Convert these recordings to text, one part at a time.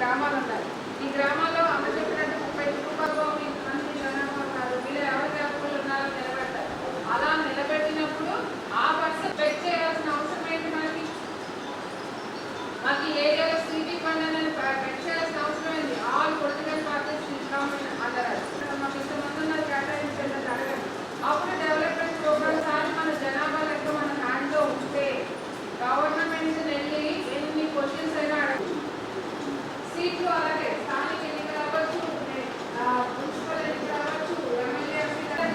గ్రామాలు ఉన్నాయి. ఈ గ్రామాల్లో అమ్మ చెప్పినట్టు 30 కుటుంబాల్లో మంది జనాభా ఉన్నారు. వీళ్ళు ఎవరికి హక్కులు ఉన్నారో నిలబెట్టారు. అలా నిలబెట్టినప్పుడు ఆ పర్సన్ చెక్ చేయాల్సిన అవసరం ఏంటి? మాకు ఈ ఏరియాలో సిటీ ఫండ్ అనేది చెక్ చేయాల్సిన అవసరం ఏంటి? ఆల్ పొలిటికల్ పార్టీస్ అందరూ మాకు ఇంతమంది ఉన్నారు కేటాయించండి అడగండి. అప్పుడు డెవలప్మెంట్ ప్రోగ్రామ్స్ అని మన జనాభా లెక్క మన హ్యాండ్లో ఉంటే గవర్నమెంట్ వెళ్ళి ఎన్ని క్వశ్చన్స్ అయినా అడగదు. సీట్లు అలాగే స్థానిక ఎన్నికలు అవ్వచ్చు, మున్సిపల్ ఎన్నికలు అవ్వచ్చు, ఎమ్మెల్యే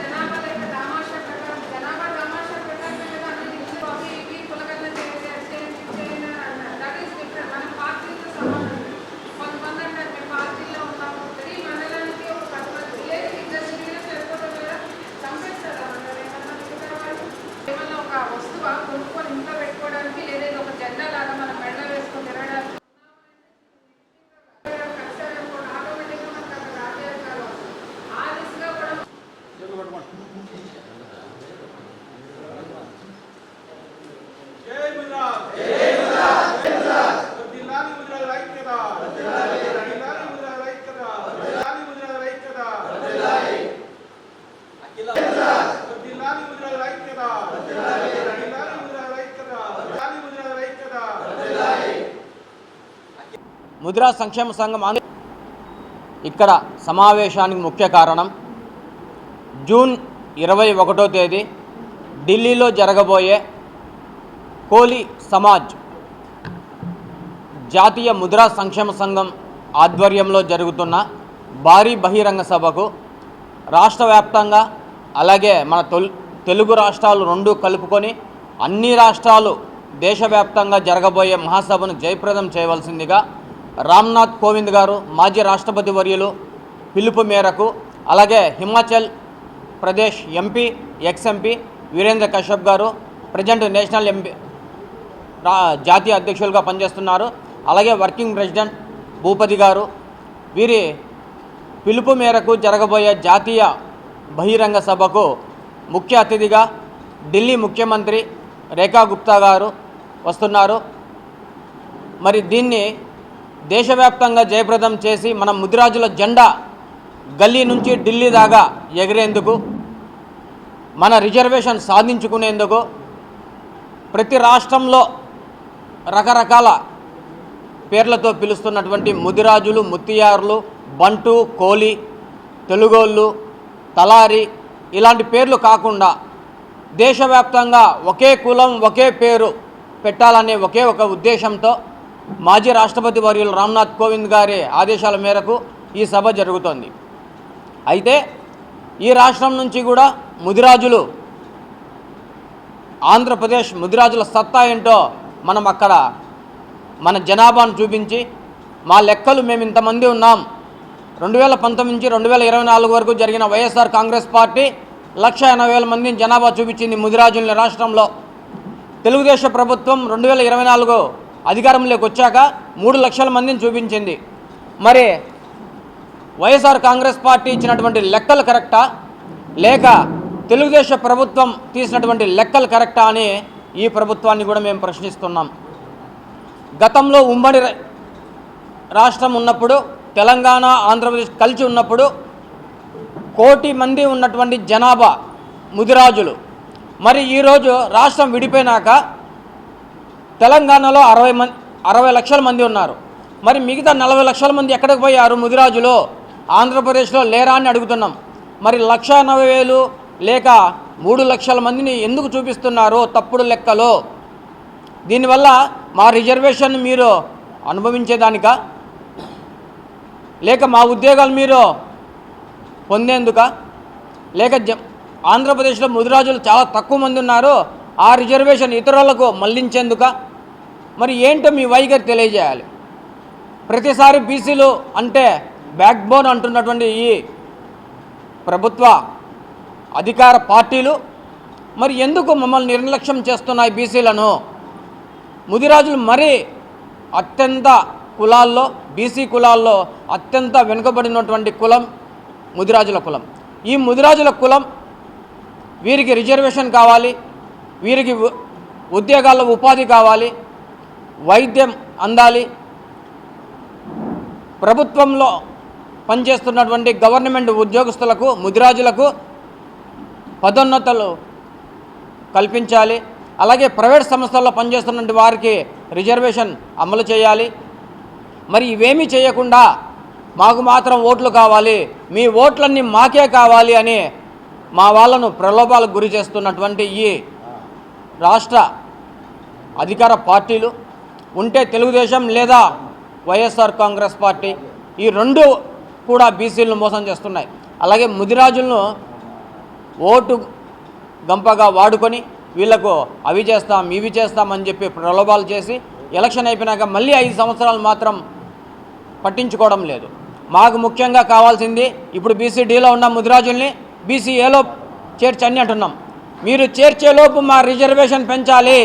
జనాభా లెక్క తమాషా ప్రకారం జనాభా తమాషా ప్రకారం అనేది కులకరణ చేయండి అన్నారు. That is different. మన పార్టీతో సంబంధం కొంతమంది అంటారు మేము పార్టీలో ఉన్నాము, ప్రతి మండలానికి ఒక 10 మంది లేదు ఇద్దరు సరిపోవడం లేదా చంపేస్తారా ఏమన్నా ఒక వస్తువు కొనుక్కొని ఇంట్లో పెట్టుకోవడానికి లేదా ఒక జెండా లాగా మనం మెడ వేసుకొని తిరగడానికి ఆటోమేటిక్గా మనకు అక్కడ రాజకీయాలు ఆ దిశగా కూడా ముద్రా సంక్షేమ సంఘం ఇక్కడ సమావేశానికి ముఖ్య కారణం జూన్ 21వ తేదీ ఢిల్లీలో జరగబోయే కోలి సమాజ్ జాతీయ ముద్రా సంక్షేమ సంఘం ఆధ్వర్యంలో జరుగుతున్న భారీ బహిరంగ సభకు రాష్ట్ర వ్యాప్తంగా అలాగే మన తెలుగు రాష్ట్రాలు రెండు కలుపుకొని అన్ని రాష్ట్రాలు దేశవ్యాప్తంగా జరగబోయే మహాసభను జయప్రదం చేయవలసిందిగా రామ్నాథ్ కోవింద్ గారు మాజీ రాష్ట్రపతి వర్యులు పిలుపు మేరకు అలాగే హిమాచల్ ప్రదేశ్ ఎంపీ ఎక్స్ఎంపీ వీరేంద్ర కశ్యప్ గారు ప్రజెంట్ నేషనల్ ఎంపీ జాతీయ అధ్యక్షులుగా పనిచేస్తున్నారు. అలాగే వర్కింగ్ ప్రెసిడెంట్ భూపతి గారు వీరి పిలుపు మేరకు జరగబోయే జాతీయ బహిరంగ సభకు ముఖ్య అతిథిగా ఢిల్లీ ముఖ్యమంత్రి రేఖా గుప్తా గారు వస్తున్నారు. మరి దీన్ని దేశవ్యాప్తంగా జయప్రదం చేసి మన ముదిరాజుల జెండా గల్లీ నుంచి ఢిల్లీ దాకా ఎగిరేందుకు మన రిజర్వేషన్ సాధించుకునేందుకు ప్రతి రాష్ట్రంలో రకరకాల పేర్లతో పిలుస్తున్నటువంటి ముదిరాజులు, ముత్తియారులు, బంటు, కోలి, తెలుగోళ్ళు, తలారి ఇలాంటి పేర్లు కాకుండా దేశవ్యాప్తంగా ఒకే కులం ఒకే పేరు పెట్టాలనే ఒకే ఒక ఉద్దేశంతో మాజీ రాష్ట్రపతి వర్యులు రామ్నాథ్ కోవింద్ గారి ఆదేశాల మేరకు ఈ సభ జరుగుతోంది. అయితే ఈ రాష్ట్రం నుంచి కూడా ముదిరాజులు ఆంధ్రప్రదేశ్ ముదిరాజుల సత్తా ఏంటో మనం అక్కడ మన జనాభాను చూపించి మా లెక్కలు మేము ఇంతమంది ఉన్నాం 2019 నుంచి 2024 వరకు జరిగిన వైఎస్ఆర్ కాంగ్రెస్ పార్టీ 1,80,000 మందిని జనాభా చూపించింది ముదిరాజుల్ని రాష్ట్రంలో. తెలుగుదేశం ప్రభుత్వం 2024 అధికారంలోకి వచ్చాక 3 లక్షల మందిని చూపించింది. మరి వైఎస్ఆర్ కాంగ్రెస్ పార్టీ ఇచ్చినటువంటి లెక్కలు కరెక్టా లేక తెలుగుదేశం ప్రభుత్వం తీసినటువంటి లెక్కలు కరెక్టా అని ఈ ప్రభుత్వాన్ని కూడా మేము ప్రశ్నిస్తున్నాం. గతంలో ఉమ్మడి రాష్ట్రం ఉన్నప్పుడు తెలంగాణ ఆంధ్రప్రదేశ్ కలిసి ఉన్నప్పుడు 1 కోటి మంది ఉన్నటువంటి జనాభా ముదిరాజులు. మరి ఈరోజు రాష్ట్రం విడిపోయినాక తెలంగాణలో 60 లక్షల మంది ఉన్నారు. మరి మిగతా 40 లక్షల మంది ఎక్కడికి పోయారు ముదిరాజులు? ఆంధ్రప్రదేశ్లో లేరా అని అడుగుతున్నాం. మరి 1,80,000 లేక 3 లక్షల మందిని ఎందుకు చూపిస్తున్నారు తప్పుడు లెక్కలు? దీనివల్ల మా రిజర్వేషన్ మీరు అనుభవించేదానిక లేక మా ఉద్యోగాలు మీరు పొందేందుక లేక ఆంధ్రప్రదేశ్లో ముదిరాజులు చాలా తక్కువ మంది ఉన్నారు ఆ రిజర్వేషన్ ఇతరులకు మళ్లించేందుక? మరి ఏంటో మీ వైఖరి తెలియజేయాలి. ప్రతిసారి బీసీలు అంటే బ్యాక్ బోన్ అంటున్నటువంటి ఈ ప్రభుత్వ అధికార పార్టీలు మరి ఎందుకు మమ్మల్ని నిర్లక్ష్యం చేస్తున్నాయి బీసీలను? ముదిరాజులు మరీ అత్యంత కులాల్లో బీసీ కులాల్లో అత్యంత వెనుకబడినటువంటి కులం ముదిరాజుల కులం. ఈ ముదిరాజుల కులం వీరికి రిజర్వేషన్ కావాలి, వీరికి ఉద్యోగాల్లో ఉపాధి కావాలి, వైద్యం అందాలి, ప్రభుత్వంలో పనిచేస్తున్నటువంటి గవర్నమెంట్ ఉద్యోగస్తులకు ముదిరాజులకు పదోన్నతులు కల్పించాలి. అలాగే ప్రైవేట్ సంస్థల్లో పనిచేస్తున్నటువంటి వారికి రిజర్వేషన్ అమలు చేయాలి. మరి ఇవేమీ చేయకుండా మాకు మాత్రం ఓట్లు కావాలి, మీ ఓట్లన్నీ మాకే కావాలి అని మా వాళ్ళను ప్రలోభాలకు గురి చేస్తున్నటువంటి ఈ రాష్ట్ర అధికార పార్టీలు ఉంటే తెలుగుదేశం లేదా వైఎస్ఆర్ కాంగ్రెస్ పార్టీ, ఈ రెండు కూడా బీసీలను మోసం చేస్తున్నాయి. అలాగే ముదిరాజులను ఓటు గంపగా వాడుకొని వీళ్లకు అవి చేస్తాం ఇవి చేస్తామని చెప్పి ప్రలోభాలు చేసి ఎలక్షన్ అయిపోయినాక మళ్ళీ 5 సంవత్సరాలు మాత్రం పట్టించుకోవడం లేదు. మాకు ముఖ్యంగా కావాల్సింది ఇప్పుడు బీసీడీలో ఉన్న ముదిరాజుల్ని బీసీఏలో చేర్చని అంటున్నాం. మీరు చేర్చేలోపు మా రిజర్వేషన్ పెంచాలి.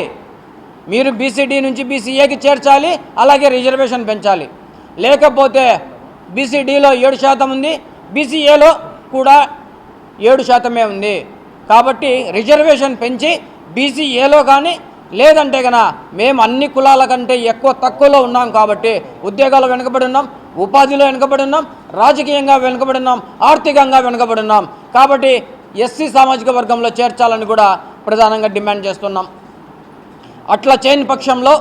మీరు బీసీడీ నుంచి బీసీఏకి చేర్చాలి, అలాగే రిజర్వేషన్ పెంచాలి. లేకపోతే బీసీడీలో 7% ఉంది, బీసీఏలో కూడా 7% ఉంది. కాబట్టి రిజర్వేషన్ పెంచి బీసీఏలో కానీ లేదంటే కనుక మేము అన్ని కులాల కంటే తక్కువలో ఉన్నాం కాబట్టి ఉద్యోగాలు వెనుకబడి ఉన్నాం, ఉపాధిలో వెనుకబడి ఉన్నాం, రాజకీయంగా వెనుకబడి ఉన్నాం, ఆర్థికంగా వెనుకబడి ఉన్నాం. కాబట్టి ఎస్సీ సామాజిక వర్గంలో చేర్చాలని కూడా ప్రధానంగా డిమాండ్ చేస్తున్నాం. అట్లా చేయని పక్షంలో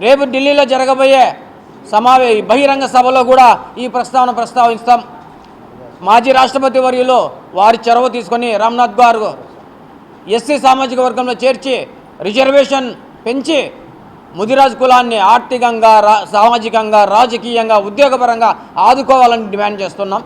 రేపు ఢిల్లీలో జరగబోయే బహిరంగ సభలో కూడా ఈ ప్రస్తావిస్తాం. మాజీ రాష్ట్రపతి వర్యులు వారి చొరవ తీసుకొని రామ్నాథ్ గారు ఎస్సీ సామాజిక వర్గంలో చేర్చి రిజర్వేషన్ పెంచి ముదిరాజు కులాన్ని ఆర్థికంగా, సామాజికంగా, రాజకీయంగా, ఉద్యోగపరంగా ఆదుకోవాలని డిమాండ్ చేస్తున్నాం.